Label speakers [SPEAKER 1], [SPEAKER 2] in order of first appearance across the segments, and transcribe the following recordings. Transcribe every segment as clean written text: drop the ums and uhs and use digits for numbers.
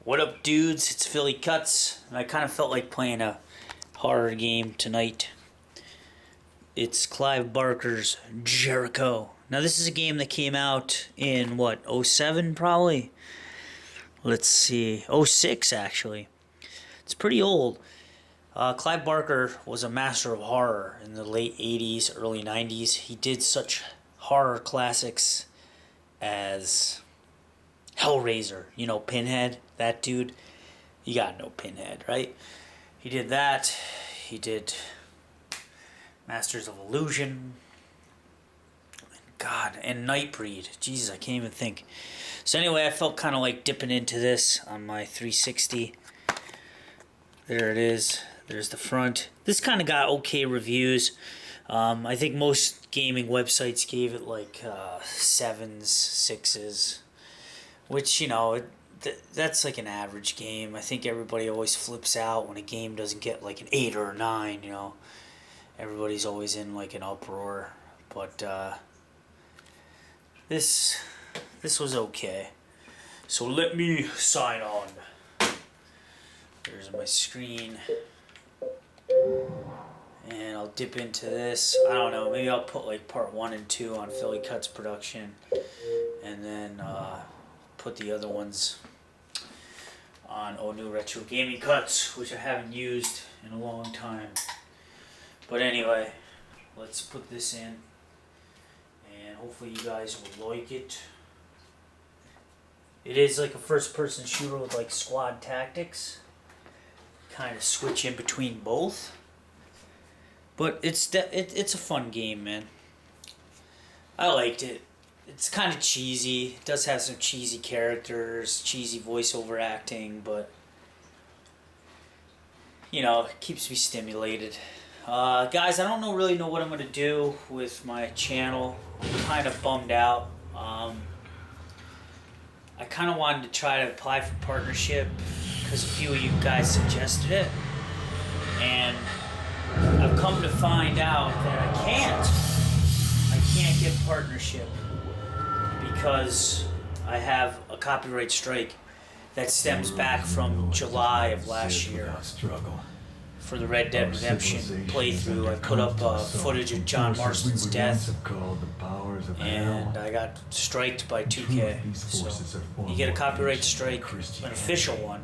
[SPEAKER 1] What up, dudes? It's Philly Cuts, and I kind of felt like playing a horror game tonight. It's Clive Barker's Jericho. Now, this is a game that came out in, what, '07 probably? Let's see, '06 actually. It's pretty old. Clive Barker was a master of horror in the late '80s, early '90s. He did such horror classics as Hellraiser, you know, Pinhead, that dude. You gotta know Pinhead, right? He did that. He did Masters of Illusion. God, and Nightbreed. Jesus, I can't even think. So anyway, I felt kind of like dipping into this on my 360. There it is. There's the front. This kind of got okay reviews. I think most gaming websites gave it like 7s, 6s. Which, you know, that's like an average game. I think everybody always flips out when a game doesn't get like an 8 or a 9, you know. Everybody's always in like an uproar. But this was okay. So let me sign on. There's my screen. And I'll dip into this. I don't know, maybe I'll put like part 1 and 2 on PhillyKutsProduction. And then put the other ones on New Retro Gaming Cuts, which I haven't used in a long time. But anyway, let's put this in, and hopefully you guys will like it. It is like a first-person shooter with like squad tactics. Kind of switch in between both. But it's a fun game, man. I liked it. It's kind of cheesy. It does have some cheesy characters, cheesy voiceover acting, but you know, it keeps me stimulated. Guys, I don't really know what I'm going to do with my channel. I'm kind of bummed out. I kind of wanted to try to apply for partnership because a few of you guys suggested it. And I've come to find out that I can't get partnership because I have a copyright strike that stems back from July of last year. For the Red Dead Redemption playthrough, I put up footage of John Marston's death, and I got striked by 2K. So you get a copyright strike, an official one.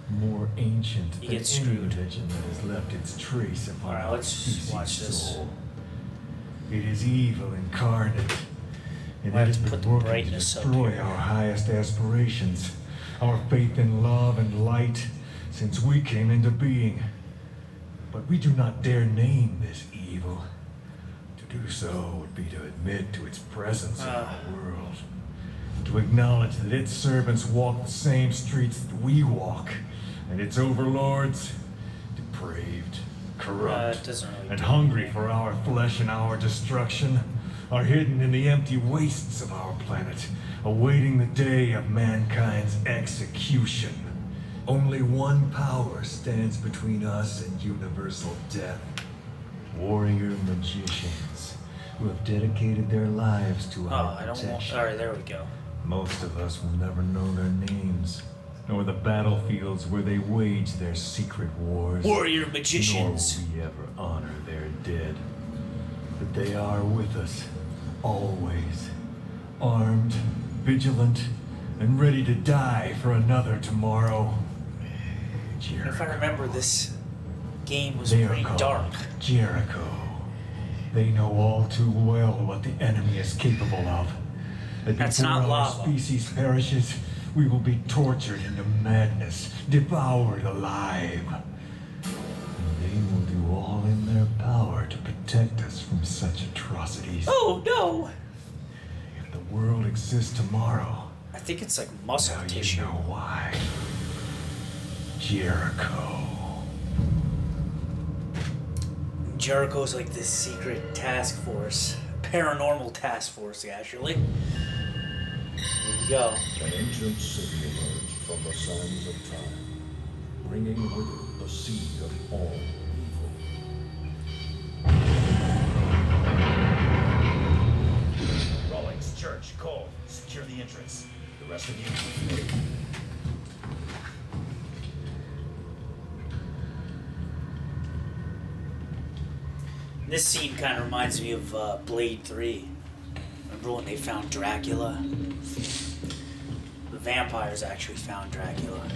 [SPEAKER 2] More ancient
[SPEAKER 1] you get screwed.
[SPEAKER 2] Alright,
[SPEAKER 1] let's watch this.
[SPEAKER 2] It is evil incarnate, and
[SPEAKER 1] I
[SPEAKER 2] it
[SPEAKER 1] have
[SPEAKER 2] has
[SPEAKER 1] to put
[SPEAKER 2] been
[SPEAKER 1] the
[SPEAKER 2] working to
[SPEAKER 1] brightness up
[SPEAKER 2] destroy
[SPEAKER 1] here.
[SPEAKER 2] our highest aspirations, our faith in love and light, since we came into being. But we do not dare name this evil. To do so would be to admit to its presence in our world, to acknowledge that its servants walk the same streets that we walk, and its overlords, depraved, corrupt,
[SPEAKER 1] really
[SPEAKER 2] and hungry for our flesh and our destruction, are hidden in the empty wastes of our planet, awaiting the day of mankind's execution. Only one power stands between us and universal death. Warrior magicians who have dedicated their lives to our protection.
[SPEAKER 1] Alright, there we go.
[SPEAKER 2] Most of us will never know their names, nor the battlefields where they wage their secret wars.
[SPEAKER 1] Warrior magicians.
[SPEAKER 2] Nor will we ever honor their dead. But they are with us, always, armed, vigilant, and ready to die for another tomorrow. Jericho.
[SPEAKER 1] If I remember, this game was
[SPEAKER 2] They
[SPEAKER 1] pretty
[SPEAKER 2] are called
[SPEAKER 1] dark.
[SPEAKER 2] Jericho. They know all too well what the enemy is capable of. That
[SPEAKER 1] That's
[SPEAKER 2] before
[SPEAKER 1] not
[SPEAKER 2] our
[SPEAKER 1] lava.
[SPEAKER 2] species perishes, we will be tortured into madness, devoured alive. And they will do all in their power to protect us from such atrocities.
[SPEAKER 1] Oh no!
[SPEAKER 2] If the world exists tomorrow,
[SPEAKER 1] I think it's like muscle
[SPEAKER 2] now
[SPEAKER 1] tissue.
[SPEAKER 2] you know why. Jericho.
[SPEAKER 1] Jericho's like this secret task force. Paranormal task force, actually. Here we go.
[SPEAKER 3] An ancient city emerged from the sands of time, bringing with it the seed of all evil.
[SPEAKER 4] Rawlings, Church, Cole, secure the entrance. The rest of you,
[SPEAKER 1] This scene kind of reminds me of Blade 3. Remember when they found Dracula? The vampires actually found Dracula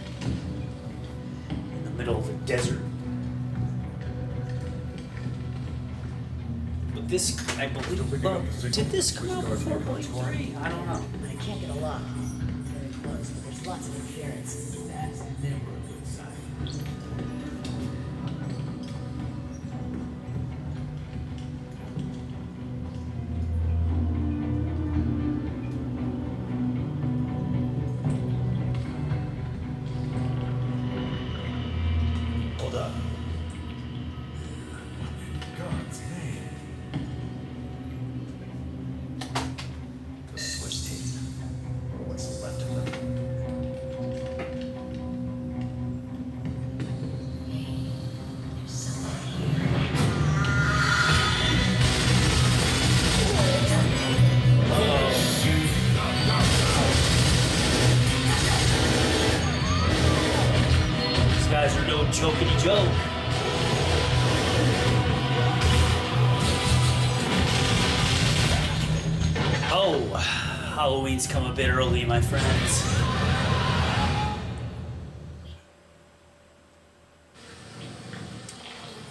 [SPEAKER 1] in the middle of the desert. But this, I believe, did this come out before Blade 3? I don't know.
[SPEAKER 4] I can't get a lock. Very close, but there's lots of interference. That's never a good sign.
[SPEAKER 1] Hold up.
[SPEAKER 2] God's name.
[SPEAKER 3] The Swiss teeth, or what's left of them.
[SPEAKER 1] These guys are no jokety joke. Oh, Halloween's come a bit early, my friends.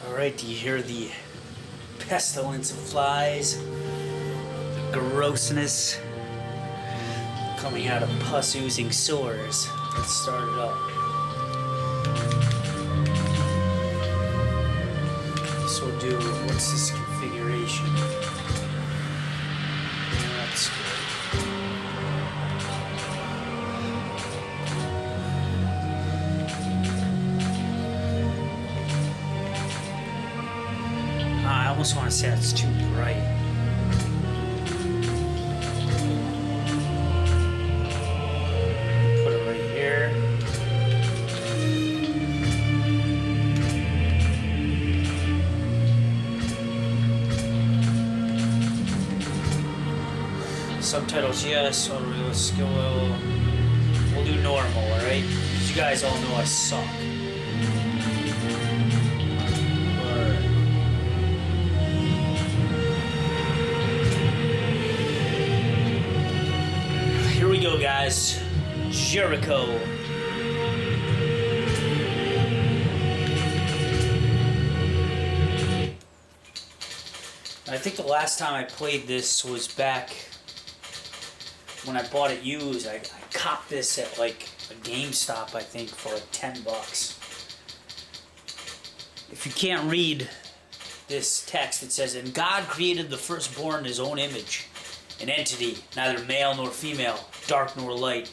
[SPEAKER 1] Alright, do you hear the pestilence of flies? The grossness coming out of pus oozing sores. Let's start it up. This will do. What's this configuration? That's good. I almost want to say that's too bright. Put it right here. Subtitles, yes. We'll do normal, alright? Because you guys all know I suck. Alright. Here we go, guys. Jericho. I think the last time I played this was back when I bought it used. I copped this at like a GameStop, I think, for like $10. If you can't read this text, it says, "And God created the firstborn in his own image, an entity, neither male nor female, dark nor light,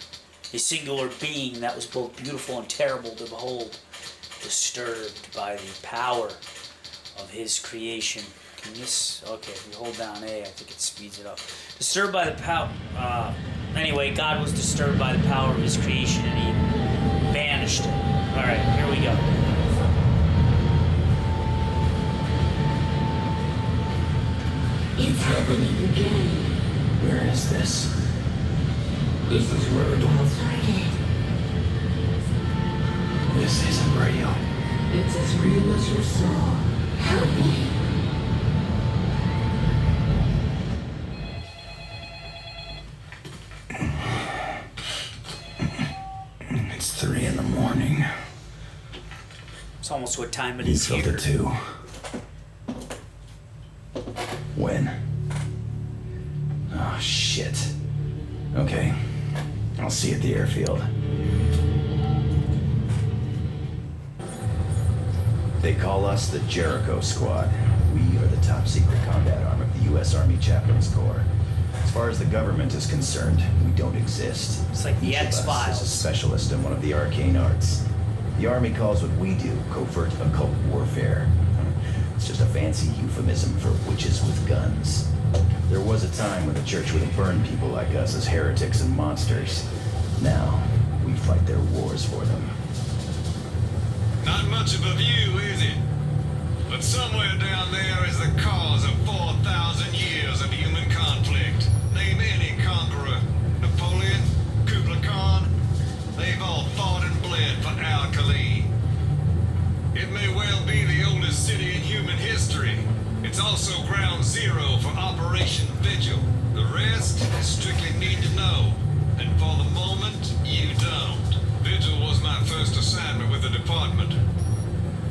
[SPEAKER 1] a singular being that was both beautiful and terrible to behold, disturbed by the power of his creation." Can this, okay, if you hold down A, I think it speeds it up. Disturbed by the power, anyway, God was disturbed by the power of his creation and he banished it. Alright, here we go.
[SPEAKER 4] It's happening again.
[SPEAKER 3] Where is this?
[SPEAKER 4] This is where it all started.
[SPEAKER 3] This isn't real.
[SPEAKER 4] It's as real as your soul. Help me.
[SPEAKER 3] It's 3 in the morning.
[SPEAKER 1] It's almost what time it
[SPEAKER 3] You
[SPEAKER 1] is
[SPEAKER 3] felt
[SPEAKER 1] here.
[SPEAKER 3] it too. When? Oh, shit. Okay. I'll see you at the airfield. They call us the Jericho Squad. We are the top secret combat arm of the U.S. Army Chaplains Corps. As far as the government is concerned, we don't exist.
[SPEAKER 1] It's like the
[SPEAKER 3] Each of us
[SPEAKER 1] X-Files.
[SPEAKER 3] is a specialist in one of the arcane arts. The Army calls what we do covert occult warfare. It's just a fancy euphemism for witches with guns. There was a time when the church would have burned people like us as heretics and monsters. Now, we fight their wars for them.
[SPEAKER 5] Not much of a view, is it? But somewhere down there is the cause of 4,000 years of human conflict. Name any conqueror. Napoleon, Kublai Khan. They've all fought and bled for Alkali. It may well be the oldest city in human history. It It's also ground zero for Operation Vigil. The rest is strictly need to know. And for the moment, you don't. Vigil was my first assignment with the department.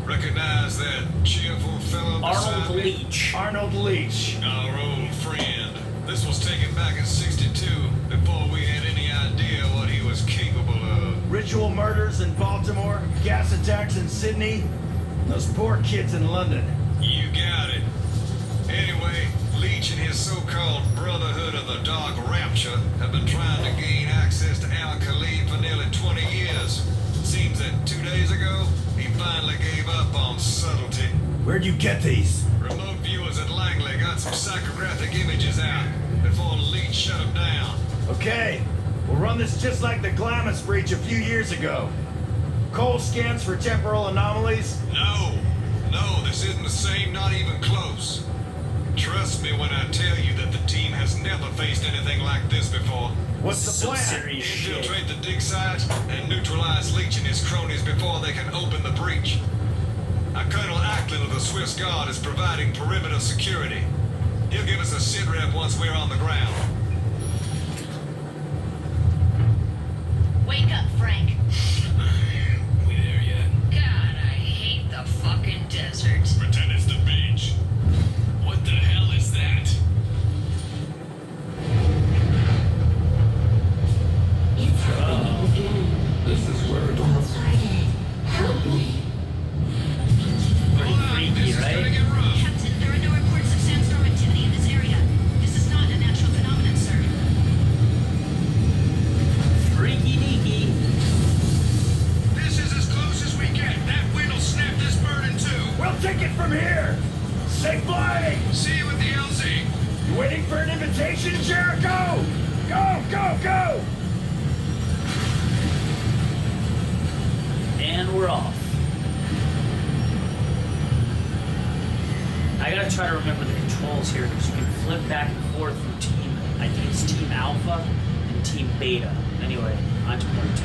[SPEAKER 5] Recognize that cheerful fellow beside
[SPEAKER 1] Arnold
[SPEAKER 5] me?
[SPEAKER 1] Leach.
[SPEAKER 3] Arnold Leach.
[SPEAKER 5] Our old friend. This was taken back in '62, before we had any idea what he was capable of.
[SPEAKER 3] Ritual murders in Baltimore, gas attacks in Sydney. Those poor kids in London.
[SPEAKER 5] You got it. Anyway, Leach and his so-called Brotherhood of the Dark Rapture have been trying to gain access to Al-Khalid for nearly 20 years. Seems that 2 days ago, he finally gave up on subtlety.
[SPEAKER 3] Where'd you get these?
[SPEAKER 5] Remote viewers at Langley got some psychographic images out before Leach shut them down.
[SPEAKER 3] Okay, we'll run this just like the Glamis breach a few years ago. Cold scans for temporal anomalies.
[SPEAKER 5] No, this isn't the same, not even close. Trust me when I tell you that the team has never faced anything like this before.
[SPEAKER 3] What's the
[SPEAKER 1] Some
[SPEAKER 3] plan?
[SPEAKER 1] serious shit.
[SPEAKER 5] Infiltrate the dig site and neutralize Leach and his cronies before they can open the breach. Colonel Ackland of the Swiss Guard is providing perimeter security. He'll give us a sit rep once we're on the ground.
[SPEAKER 6] Wake up, Frank.
[SPEAKER 5] We there yet?
[SPEAKER 6] God, I hate the fucking desert.
[SPEAKER 5] Pretend it's the beach. What the hell is that?
[SPEAKER 7] It's happening again.
[SPEAKER 3] This is where it
[SPEAKER 7] I'll fight it. Help me.
[SPEAKER 1] Pretty freaky, right?
[SPEAKER 5] Get rough.
[SPEAKER 6] Captain, there are no reports of sandstorm activity in this area. This is not a natural phenomenon, sir.
[SPEAKER 1] Freaky deaky.
[SPEAKER 5] This is as close as we get. That wind will snap this bird in two.
[SPEAKER 3] We'll take it from here. Safe flying.
[SPEAKER 5] See you with the LZ.
[SPEAKER 3] You waiting for an invitation, Jericho? Go, go, go!
[SPEAKER 1] And we're off. I gotta try to remember the controls here because you can flip back and forth from team, I think it's Team Alpha and Team Beta. Anyway, on to part 2.